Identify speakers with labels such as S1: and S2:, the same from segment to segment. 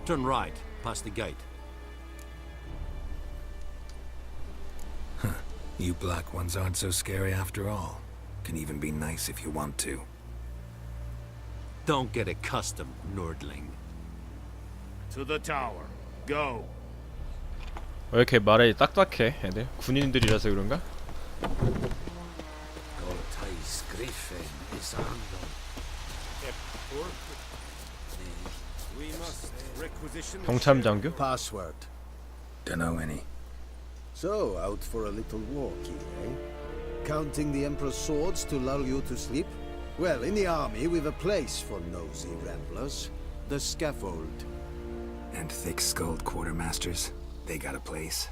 S1: Turn right, past the gate.
S2: You black ones aren't so scary after all. Can even be nice if you want to.
S1: Don't get accustomed, Nordling.
S3: To the tower. Go.
S4: 왜 이렇게 말이 딱딱해 애들? 군인들이라서 그런가?
S3: We must requisition
S4: 병참 장교?
S5: Password.
S2: Dunno any.
S5: So, out for a little walk here, eh? Counting the Emperor's swords to lull you to sleep? Well, in the army, we've a place for nosy ramblers. The scaffold.
S2: And thick-skulled quartermasters. They got a place.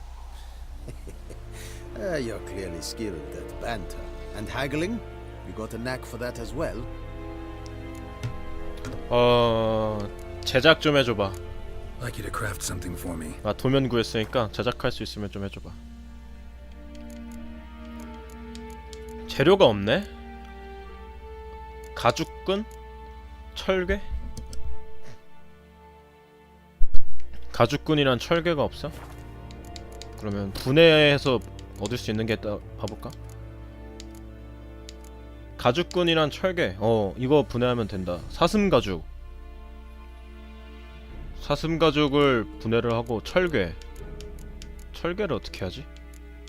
S5: You're clearly skilled at banter. And haggling? You got a knack for that as well?
S4: 제작 좀 해줘봐.
S2: Like you to craft something for me.
S4: 아 도면 구했으니까 제작할 수 있으면 좀 해줘봐. 재료가 없네? 가죽끈? 철괴? 가죽끈이란 철괴가 없어? 그러면 분해해서 얻을 수 있는 게 있다 봐볼까? 가죽끈이란 철괴. 이거 분해하면 된다. 사슴가죽. 사슴가죽을 분해를 하고 철괴. 철괴를 어떻게 하지?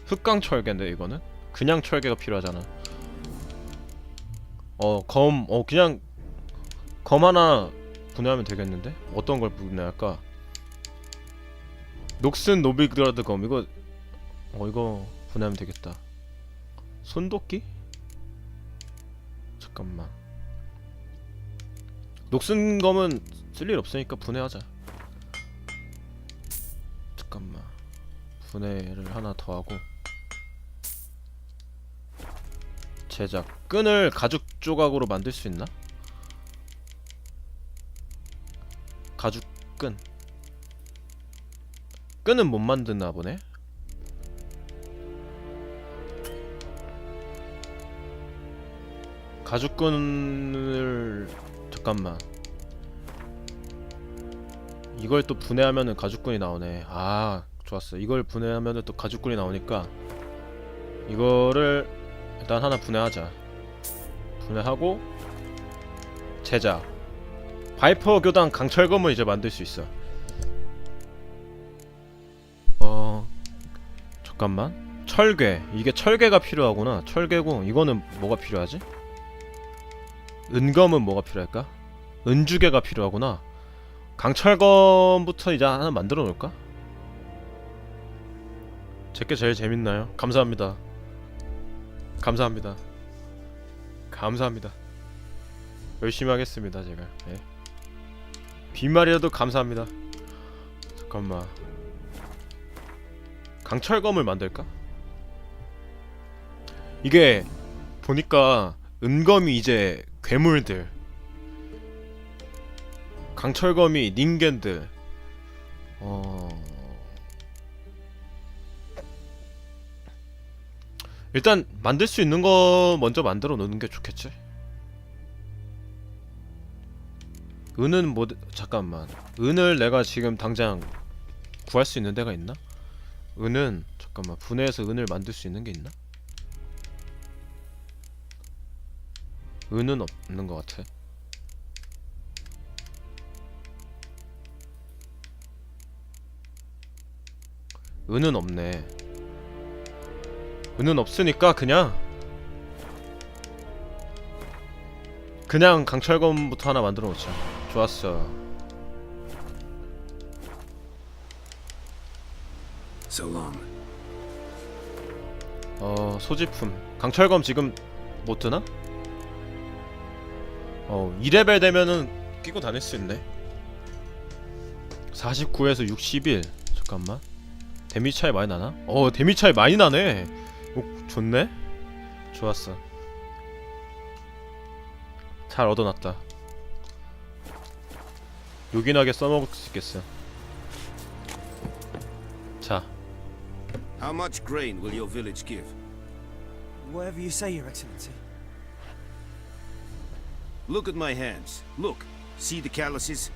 S4: 흑강철괴인데 이거는? 그냥 철괴가 필요하잖아. 그냥 검 하나 분해하면 되겠는데? 어떤 걸 분해할까? 녹슨 노비그라드 검 이거 분해하면 되겠다. 손도끼? 잠깐만. 녹슨 검은 쓸 일 없으니까 분해하자. 잠깐만. 분해를 하나 더 하고. 제작. 끈을 가죽 조각으로 만들 수 있나? 가죽 끈. 끈은 못 만드나 보네. 가죽끈을 잠깐만. 이걸 또 분해하면은 가죽끈이 나오네. 아, 좋았어. 이걸 분해하면은 또 가죽끈이 나오니까 이거를 일단 하나 분해하자. 분해하고 제작. 바이퍼 교단 강철검을 이제 만들 수 있어. 잠깐만. 철괴. 이게 철괴가 필요하구나. 철괴고 이거는 뭐가 필요하지? 은검은 뭐가 필요할까? 은주개가 필요하구나. 강철검부터 이제 하나 만들어 놓을까? 제게 제일 재밌나요? 감사합니다. 감사합니다. 감사합니다. 열심히 하겠습니다 제가. 예. 빈말이라도 감사합니다. 잠깐만. 강철검을 만들까? 이게 보니까 은검이 이제 괴물들, 강철검이 닌겐들. 일단 만들 수 있는 거 먼저 만들어 놓는 게 좋겠지? 은은 뭐 잠깐만. 은을 내가 지금 당장 구할 수 있는 데가 있나? 은은 잠깐만. 분해해서 은을 만들 수 있는 게 있나? 은은 없는 것 같아. 은은 없네. 은은 없으니까 그냥 강철검부터 하나 만들어 놓자. 좋았어.
S2: So long.
S4: 소지품. 강철검 지금 못 드나? 2레벨 되면은 끼고 다닐 수 있네. 49에서 61. 잠깐만. 데미지 차이 많이 나나? 데미지 차이 많이 나네. 좋네? 좋았어. 잘 얻어놨다. 요긴하게 써먹을 수 있겠어. 자.
S3: How much grain will your village give?
S6: Whatever you say, Your Excellency.
S3: Look at my hands. Look. See the calluses?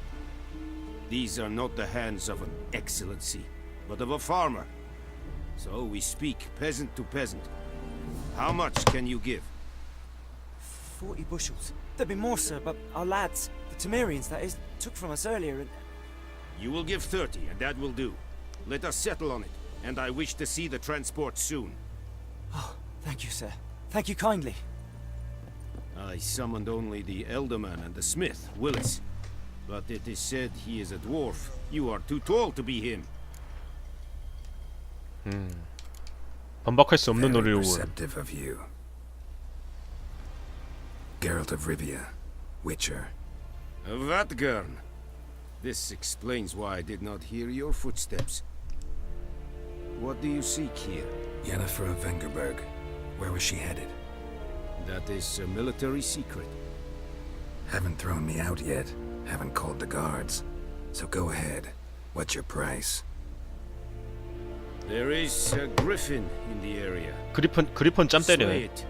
S3: These are not the hands of an excellency, but of a farmer. So we speak peasant to peasant. How much can you give?
S6: 40 bushels. There'd be more, sir, but our lads, the Temerians, that is, took from us earlier and...
S3: You will give 30, and that will do. Let us settle on it, and I wish to see the transport soon.
S6: Oh, thank you, sir. Thank you kindly.
S3: I summoned only the Elderman and the smith, Willis. But it is said he is a dwarf. You are too tall to be him.
S4: 반박할 수 없는
S2: Very
S4: 노래를
S2: perceptive of you. Geralt of Rivia, Witcher.
S3: Vatgern. This explains why I did not hear your footsteps. What do you seek here?
S2: Yennefer of Vengerberg. Where was she headed?
S3: That is a military secret.
S2: Haven't thrown me out yet. Haven't called the guards. So go ahead. What's your price?
S3: There is a griffin in the area.
S4: 그리폰 짬
S3: Slay
S4: 때리네.
S3: it.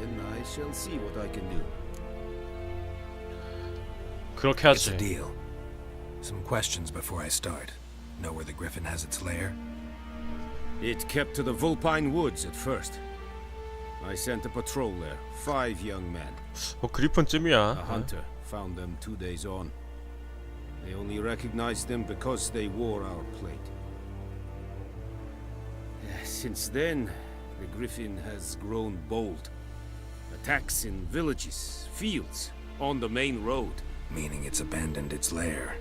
S3: And then I shall see what I can do.
S4: 그렇게
S2: It's a
S4: 하지.
S2: deal. Some questions before I start. Know where the griffin has its lair?
S3: It kept to the Vulpine Woods at first. I sent a patrol there, 5 young men.
S4: 그리폰쯤이야.
S3: A hunter found them 2 days on. They only recognized them because they wore our plate. Since then, the griffin has grown bold. Attacks in villages, fields, on the main road.
S2: Meaning it's abandoned its lair.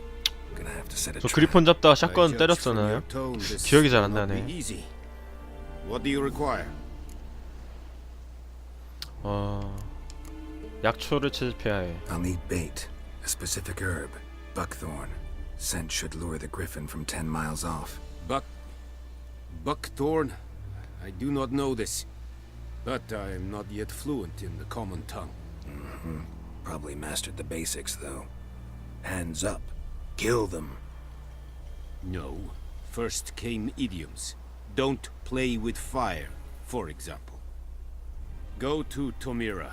S2: Gonna have to set a
S4: 저
S2: trap.
S4: 그리폰 잡다가
S3: I
S4: 샷건
S3: judge from
S4: 때렸잖아요.
S3: your tone this
S4: 기억이 잘 안
S3: will not
S4: 나네.
S3: be easy. What do you require?
S4: 약초를 채집해야 해.
S2: I'll need bait, a specific herb, buckthorn. Scent should lure the griffin from 10 miles off.
S3: Buckthorn? I do not know this. But I am not yet fluent in the common tongue.
S2: Probably mastered the basics, though. Hands up. Kill them.
S3: No. First came idioms. Don't play with fire, for example. Go to Tomira,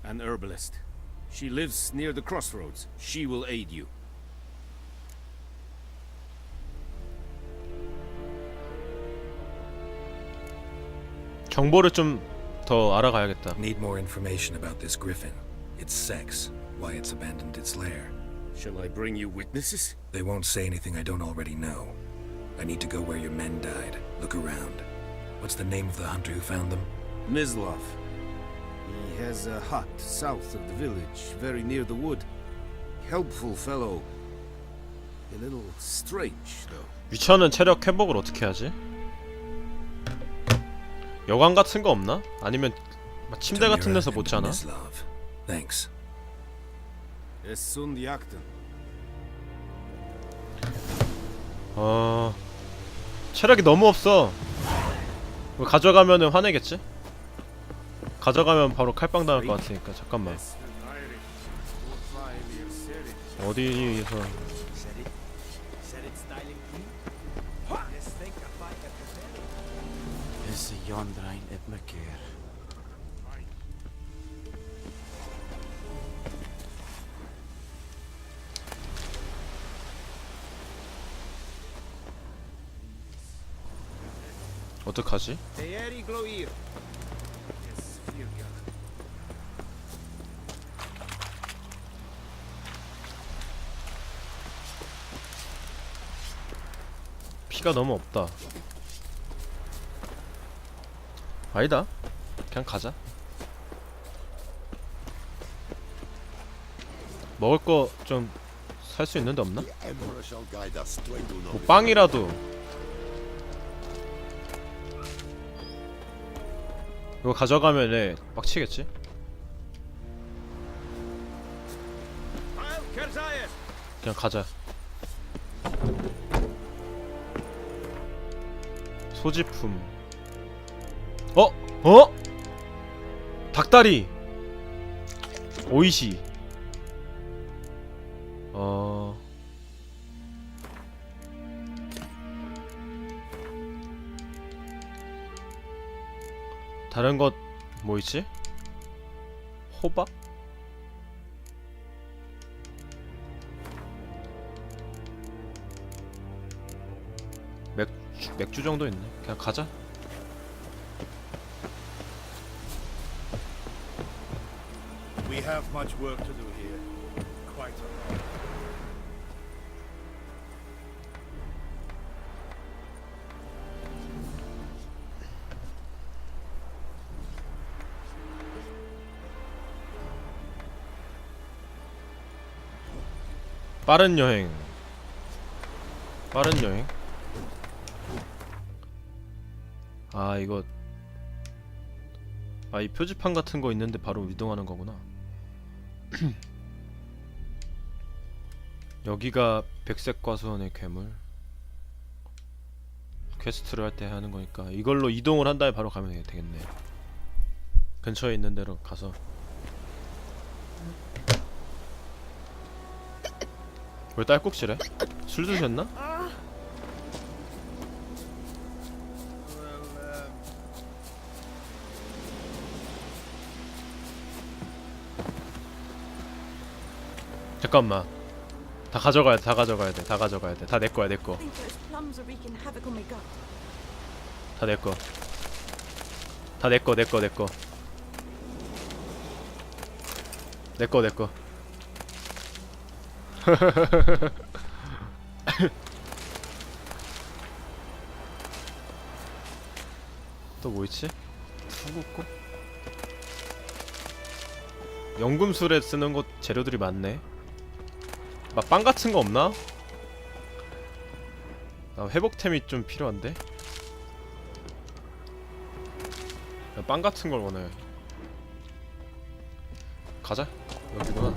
S3: an herbalist. She lives near the crossroads. She will aid you.
S4: 정보를 좀 더 알아가야겠다.
S2: Need more information about this griffin. Its sex, why it's abandoned its lair.
S3: Shall I bring you witnesses?
S2: They won't say anything I don't already know. I need to go where your men died. Look around. What's the name of the hunter who found them?
S3: Mislov. He has a hut south of the village, very near the wood. Helpful fellow. A little strange, though.
S4: 위쳐는 체력 회복을 어떻게 하지? 여관 같은 거 없나? 아니면 막 침대 같은 데서 못 자나?
S2: Mislov. Thanks.
S3: Es sunt jagten.
S4: 체력이 너무 없어. 이거 가져가면은 화내겠지? 가져가면 바로 칼빵 당할 것 같으니까 잠깐만. 어디에서?
S6: Is yondrain et mekeer.
S4: 어떡하지? 피가 너무 없다. 아니다. 그냥 가자. 먹을 거 좀 살 수 있는 데 없나? 뭐 빵이라도. 이거 가져가면 얘 빡치겠지? 그냥 가자. 소지품. 어? 닭다리. 오이시. 다른 것 뭐 있지? 호박? 맥주 정도 있네. 그냥 가자.
S7: We have much work to do here. Quite a lot.
S4: 빠른 여행. 빠른 여행. 아 이거 아 이 표지판 같은 거 있는데 바로 이동하는 거구나. 여기가 백색 과수원의 괴물. 퀘스트를 할 때 하는 거니까 이걸로 이동을 한 다음에 바로 가면 되겠네. 근처에 있는 데로 가서. 왜 딸꾹질해? 술 드셨나? 잠깐만. 다 가져가야 돼. 다 가져가야 돼. 다 가져가야 돼. 다 내 거야, 내 거.
S8: I think those plums are wreaking havoc on my gut.
S4: 다 내 거. 다 내 거, 내 거, 내 거. 내 거, 내 거. 또 뭐 있지? 수국고? 연금술에 쓰는 것 재료들이 많네. 막 빵 같은 거 없나? 나 회복템이 좀 필요한데? 나 빵 같은 걸 원해. 가자. 여기구나.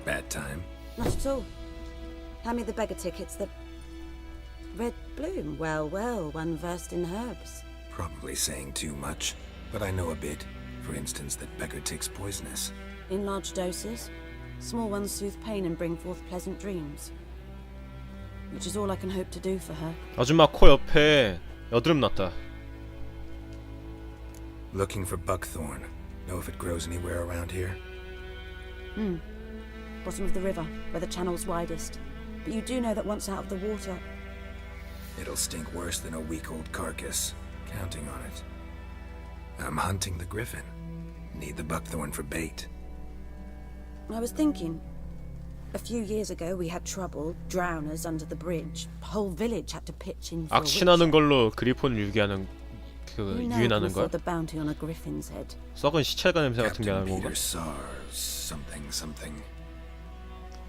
S2: Bad time.
S8: Not at all. Hand me the beggar tickets. The red bloom. Well, well, one versed in herbs.
S2: Probably saying too much, but I know a bit. For instance, that beggar tick's poisonous.
S8: In large doses, small ones soothe pain and bring forth pleasant dreams. Which is all I can hope to do for her.
S4: 아줌마 코 옆에 여드름 났다.
S2: Looking for buckthorn. Know if it grows anywhere around here?
S8: Bottom of the river, where the channel's widest. But you do know that once out of the water...
S2: It'll stink worse than a week-old carcass. Counting on it. I'm hunting the griffin. Need the buckthorn for bait.
S8: I was thinking... A few years ago we had trouble, drowners under the bridge. Whole village had to pitch in for a witch.
S4: 악신하는 걸로 그리폰을 유기하는 그
S8: Who now
S4: 유인하는
S8: can
S4: 걸?
S8: afford the bounty on a griffin's head?
S4: 썩은 시체가 냄새 같은 게
S2: Captain
S4: 나는 건가?
S2: Peter Sars, something, something.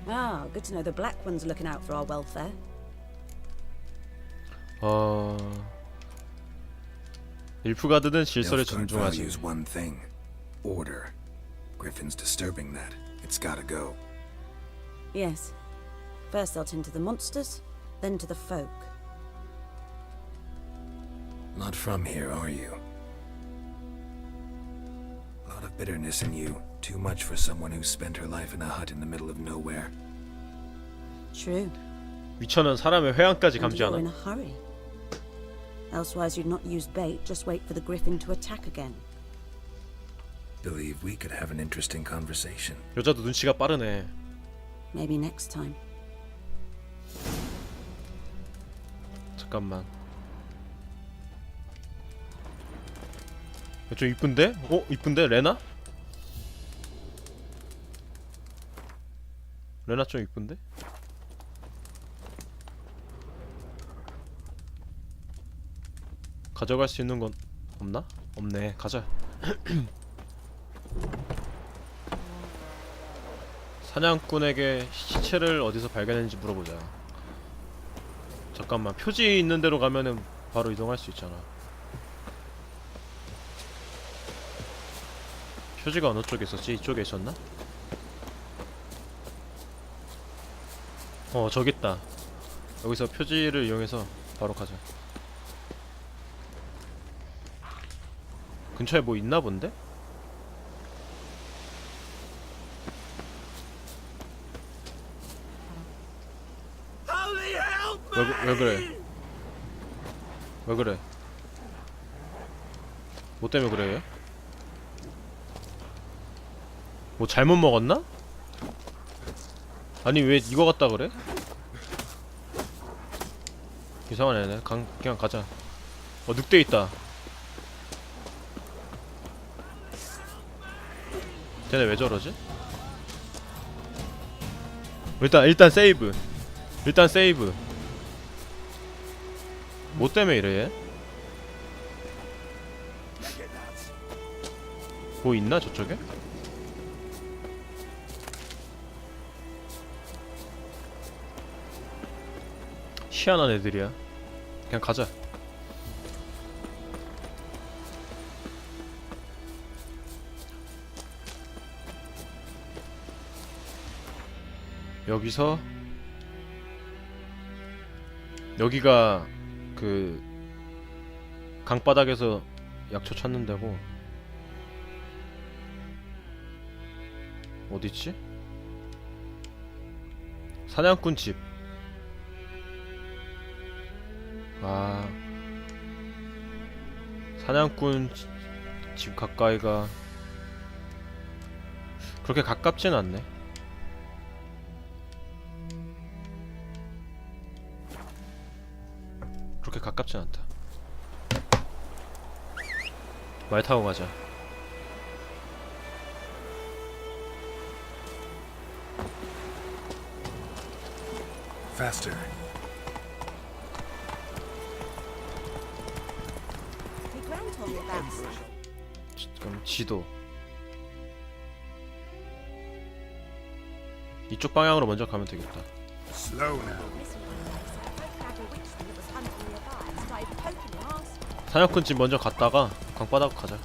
S8: Ah, good to know the black one's looking out for our welfare.
S4: 일프가드는 질서를
S2: Nilfgaard
S4: 존중하지.
S2: values one thing. Order. Griffin's disturbing that. It's gotta go.
S8: Yes. First they'll tend to the monsters, then to the folk.
S2: Not from here, are you? A lot of bitterness in you. Too much for someone who spent her life in a hut in the middle of nowhere.
S8: True.
S4: 위쳐는 사람의 회한까지
S8: And you're
S4: 감지하나?
S8: in a hurry. Elsewise you'd not use bait, just wait for the griffin to attack again.
S2: Believe we could have an interesting conversation.
S4: 여자도 눈치가 빠르네.
S8: Maybe next time.
S4: 잠깐만. 좀 이쁜데? 이쁜데? 레나? 레나 좀 이쁜데? 가져갈 수 있는 건 없나? 없네. 가자. 사냥꾼에게 시체를 어디서 발견했는지 물어보자. 잠깐만. 표지 있는 데로 가면은 바로 이동할 수 있잖아. 표지가 어느 쪽에 있었지? 이쪽에 있었나? 저기 있다. 여기서 표지를 이용해서 바로 가자. 근처에 뭐 있나 본데? 왜 그래? 왜 그래? 뭐 때문에 그래? 뭐 잘못 먹었나? 아니 왜 이거 같다 그래? 이상한 애네. 그냥 가자. 늑대 있다. 쟤네 왜 저러지? 일단 세이브. 일단 세이브. 뭐 때문에 이래 얘? 뭐 있나 저쪽에? 희한한 애들이야. 그냥 가자. 여기서 여기가 그 강바닥에서 약초 찾는 데고. 어디있지? 사냥꾼 집. 아, 사냥꾼 집 가까이가 그렇게 가깝진 않네. 그렇게 가깝진 않다. 말 타고 가자.
S2: Faster.
S4: 그럼 지도. 이쪽 방향으로 먼저 가면 되겠다.
S2: Slow now.
S4: 사냥꾼 집 먼저 갔다가 강바닥 가자.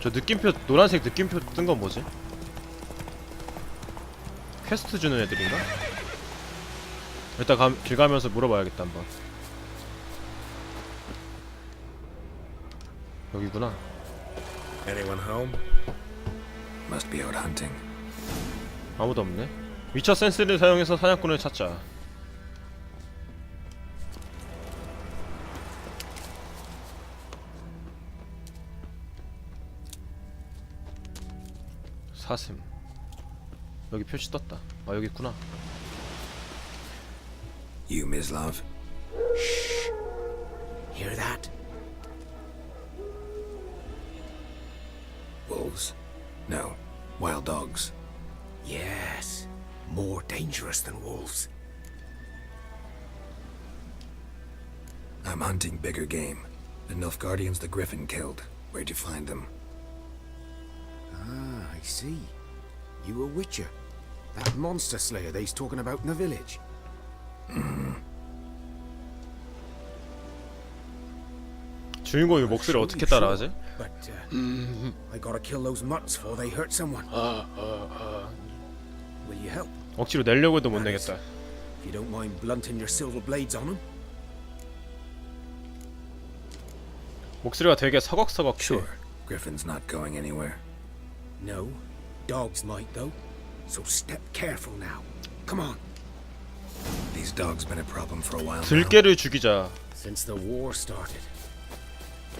S4: 저 느낌표, 노란색 느낌표 뜬 건 뭐지? 퀘스트 주는 애들인가? 일단 길 가면서 물어봐야겠다 한번. 여기구나.
S2: Anyone home? Must be out hunting.
S4: 아무도 없네. 위쳐 센스를 사용해서 사냥꾼을 찾자. 사슴. 여기 표시 떴다. 아, 여기 있구나.
S2: You, Mislav? Shh. Hear that? Wolves? No. Wild dogs. Yes. More dangerous than wolves. I'm hunting bigger game. The Nilfgaardians the Griffin killed. Where'd you find them?
S9: Ah, I see. You a witcher. That monster slayer they's talking about in the village.
S4: 주인공이 목소리 어떻게 따라하지?
S9: But I gotta kill those mutts before they hurt someone. Will you help?
S4: 억지로 내려고 해도 못 내겠다.
S9: If you don't mind blunting your silver blades on them.
S4: 목소리가 되게 서걱서걱해.
S2: Sure. Griffin's not going anywhere.
S9: No, dogs might though. So step careful now. Come on.
S2: These dogs been a problem for a while now.
S4: 들깨를 죽이자.
S9: Since the war started.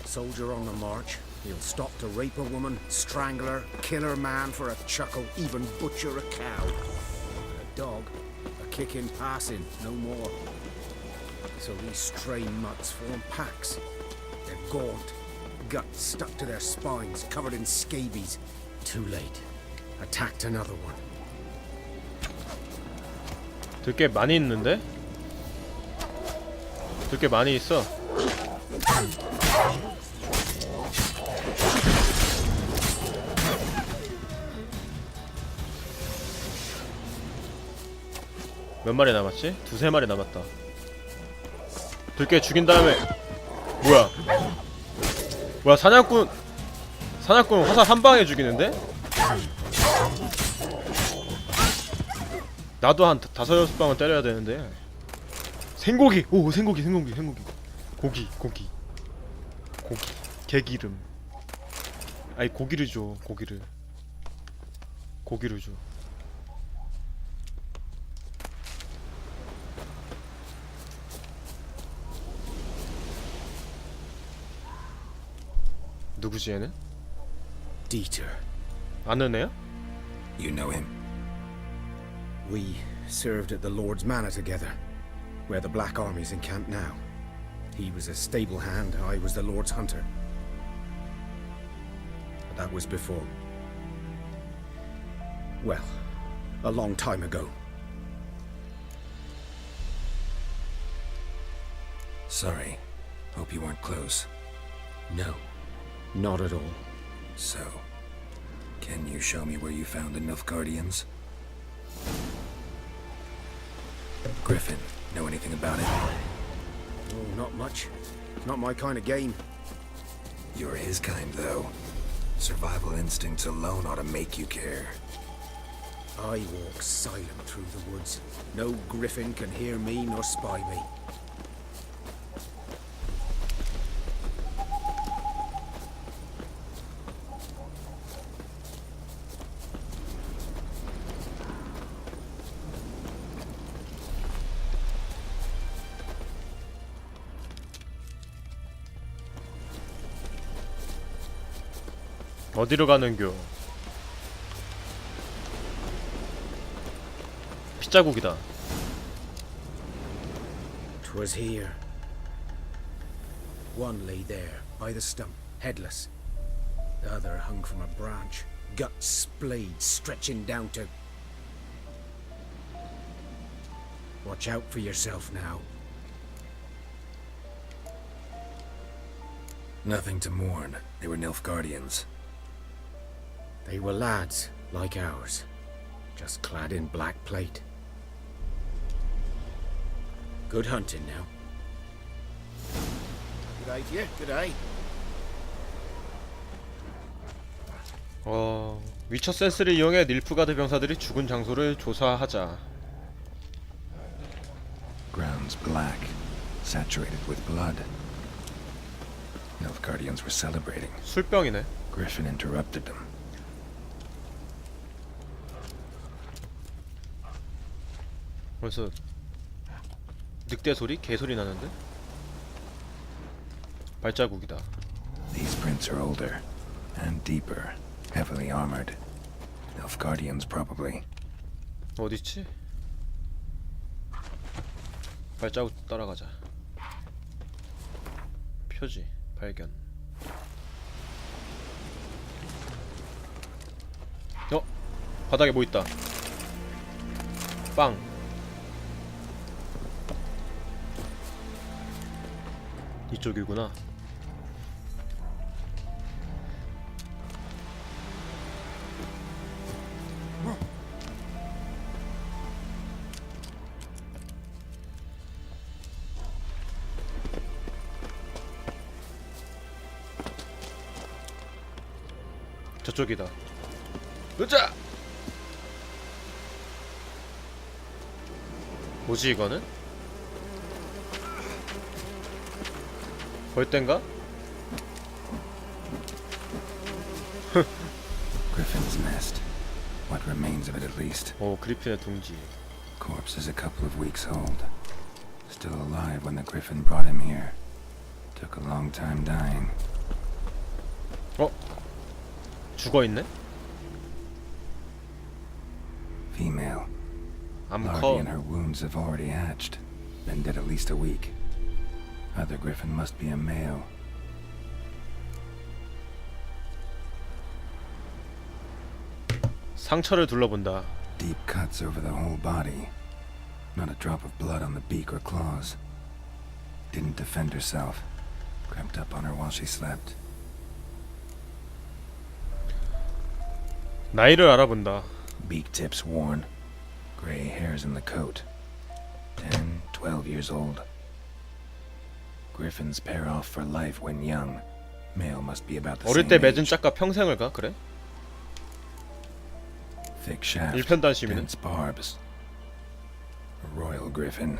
S9: Soldier on the march, he'll stop to rape a woman, strangle her, kill her man for a chuckle, even butcher a cow. A dog, a kick in passing, no more. So these stray mutts form packs. They're gaunt, guts stuck to their spines, covered in scabies. Too late. Attacked another one.
S4: 들깨 많이 있는데? 들깨 많이 있어. 몇 마리 남았지? 두세 마리 남았다. 들깨 죽인 다음에 뭐야 사냥꾼 화살 한 방에 죽이는데? 나도 한 5-6방은 때려야 되는데. 생고기! 오, 생고기. 고기. 개기름. 아니, 고기를 줘. 고기를 줘. 누구지 얘는?
S9: Dieter.
S4: 아는 애야?
S2: You know him?
S9: We served at the Lord's Manor together, where the Black Army's encamped now. He was a stable hand, I was the Lord's hunter. But that was before... well, a long time ago.
S2: Sorry. Hope you weren't close.
S9: No, not at all.
S2: So, can you show me where you found the Nilfgaardians? Griffin, know anything about it?
S9: Oh, not much. Not my kind of game.
S2: You're his kind, though. Survival instincts alone ought to make you care.
S9: I walk silent through the woods. No griffin can hear me nor spy me.
S4: 어디로 가는겨? 핏자국이다.
S9: 'Twas here. One lay there, by the stump, headless. The other hung from a branch, guts splayed, stretching down to... Watch out for yourself now.
S2: Nothing to mourn. They were Nilfgaardians.
S9: They were lads, like ours, just clad in black plate. Good hunting now.
S7: Good day to you. Good day.
S4: 위쳐 센스를 이용해 닐프가드 병사들이 죽은 장소를 조사하자.
S2: Grounds black, saturated with blood. Nilfgaardians were celebrating.
S4: 술병이네.
S2: Griffin interrupted them.
S4: 벌써 늑대 소리? 개 소리 나는데? 발자국이다.
S2: These prints are older and deeper, heavily armored. Nilfgaardians probably.
S4: 어딨지? 발자국 따라가자. 표지 발견. 바닥에 뭐 있다. 빵. 이쪽이구나. 저쪽이다. 으자! 뭐지 이거는? 벌떼인가?
S2: Griffin's nest. What remains of it at least.
S4: 오, 그리핀의 둥지.
S2: Corpse is a couple of weeks old. Still alive when the Griffin brought him here. Took a long time dying.
S4: 죽어있네?
S2: Female. Larvae
S4: 암컷.
S2: and her wounds have already hatched. Been dead at least a week. Other Griffin must be a male.
S4: 상처를 둘러본다.
S2: Deep cuts over the whole body. Not a drop of blood on the beak or claws. Didn't defend herself. Crept up on her while she slept.
S4: 나이를 알아본다.
S2: Beak tips worn. Gray hairs in the coat. 10, 12 years old. Griffins pair off for life when young. Male must be about the
S4: 어릴
S2: same
S4: 때 맺은
S2: age.
S4: 짝과 평생을 가? 그래?
S2: Thick shaft.
S4: 일편단심이네.
S2: Dense barbs. A royal griffin.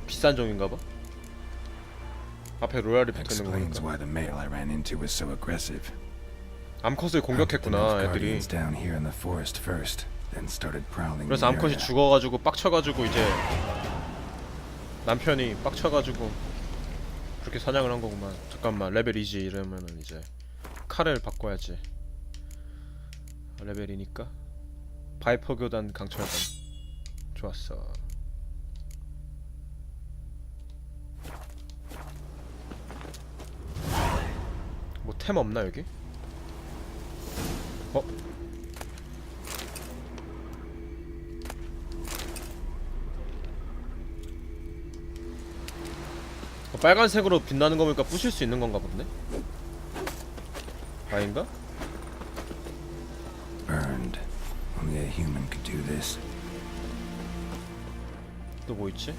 S4: 비싼 종인가봐. 앞에 로얄이 붙어있는 거
S2: Explains
S4: 보니까.
S2: why the male I ran into was so aggressive.
S4: 암컷을 공격했구나 애들이.
S2: Down here in the forest first, then started prowling.
S4: 그래서 암컷이 죽어가지고 빡쳐가지고 이제 남편이 빡쳐가지고 그렇게 사냥을 한 거구만. 잠깐만, 레벨 2지 이러면은 이제 칼을 바꿔야지. 레벨이니까 바이퍼 교단 강철관. 좋았어. 뭐 템 없나 여기? 어? 빨간색으로 빛나는 거 보니까 부실 수 있는 건가 본데? 아닌가?
S2: Burned. Only a human could do this.
S4: 또 뭐 있지?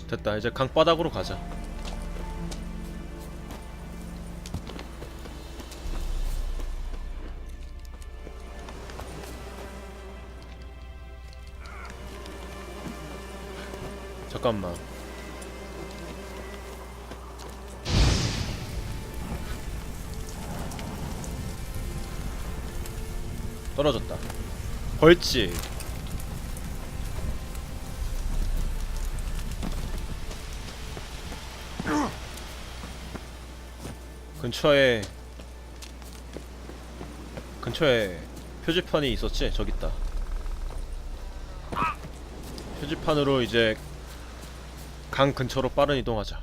S4: 됐다. 이제 강바닥으로 가자. 잠깐만. 떨어졌다. 벌칙. 근처에 표지판이 있었지? 저기 있다. 표지판으로 이제 강 근처로 빠른 이동하자.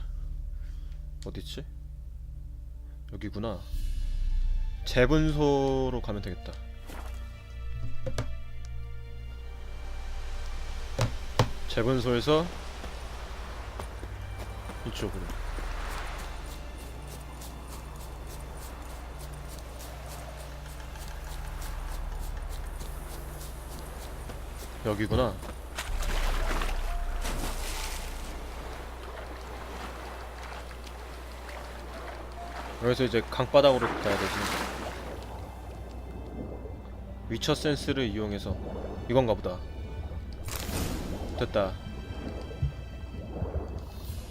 S4: 어딨지? 여기구나. 재분소로 가면 되겠다. 재분소에서 이쪽으로. 여기구나. 여기서 이제 강바닥으로 가야 되지. 위쳐 센스를 이용해서 이건가 보다. 됐다.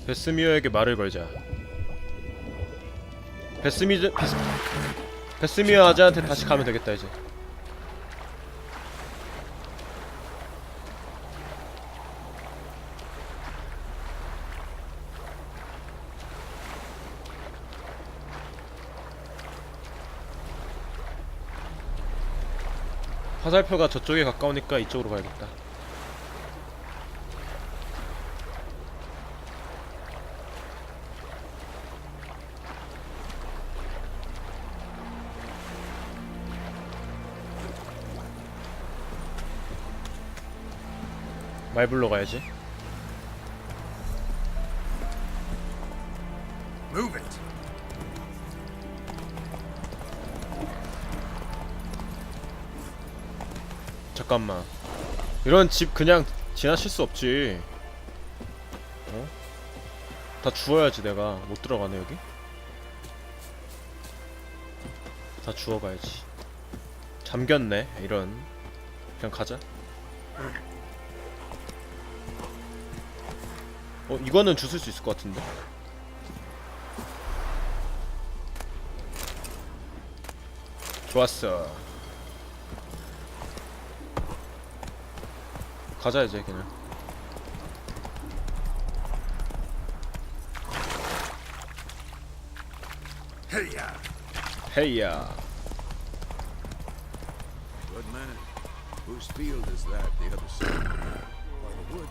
S4: 베스미어에게 말을 걸자. 베스미어 아저한테 다시 가면 되겠다 이제. 화살표가 저쪽에 가까우니까 이쪽으로 가야겠다. 말 불러 가야지.
S7: Move it.
S4: 잠깐만. 이런 집 그냥 지나칠 수 없지. 어? 다 주워야지. 내가 못 들어가네 여기. 다 주워가야지. 잠겼네. 이런. 그냥 가자. 이거는 주술 수 있을 것 같은데. 좋았어. 가자 이제 그냥.
S7: Hey-ya.
S4: 헤이야.
S7: Good man. Whose field is that? The other side.
S9: By the wood.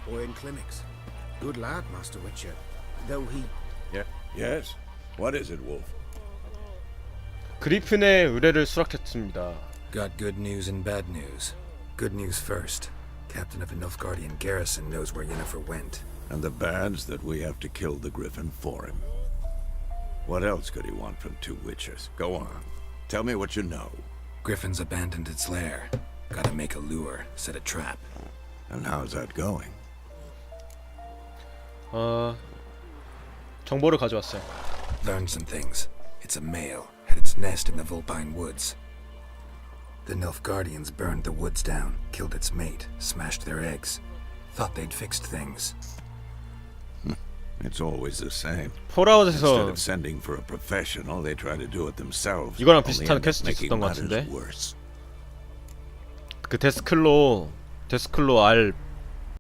S9: Boy in clinics. Good lad, Master Witcher. Though he...
S7: Yeah. Yes? What is it, Wolf?
S4: 그리핀의 의뢰를 수락했습니다.
S2: Got good news and bad news. Good news first. Captain of a Nilfgaardian garrison knows where Yennefer went.
S7: And the bad's that we have to kill the Griffin for him. What else could he want from two witches? Go on. Tell me what you know.
S2: Griffin's abandoned its lair. Gotta make a lure, set a trap.
S7: And how's that going?
S4: 정보를 가져왔어요.
S2: Learned some things. It's a male, had its nest in the Vulpine Woods. The Nilfgaardians burned the woods down, killed its mate, smashed their eggs. Thought they'd fixed things.
S7: It's always the same.
S4: 폴아웃에서
S7: Instead of sending for a professional, they try to do it themselves.
S4: 이거랑
S7: only
S4: 비슷한
S7: end up
S4: 퀘스트
S7: making
S4: 있었던 것
S7: matters
S4: 같은데.
S7: worse.
S4: 그 데스클로 R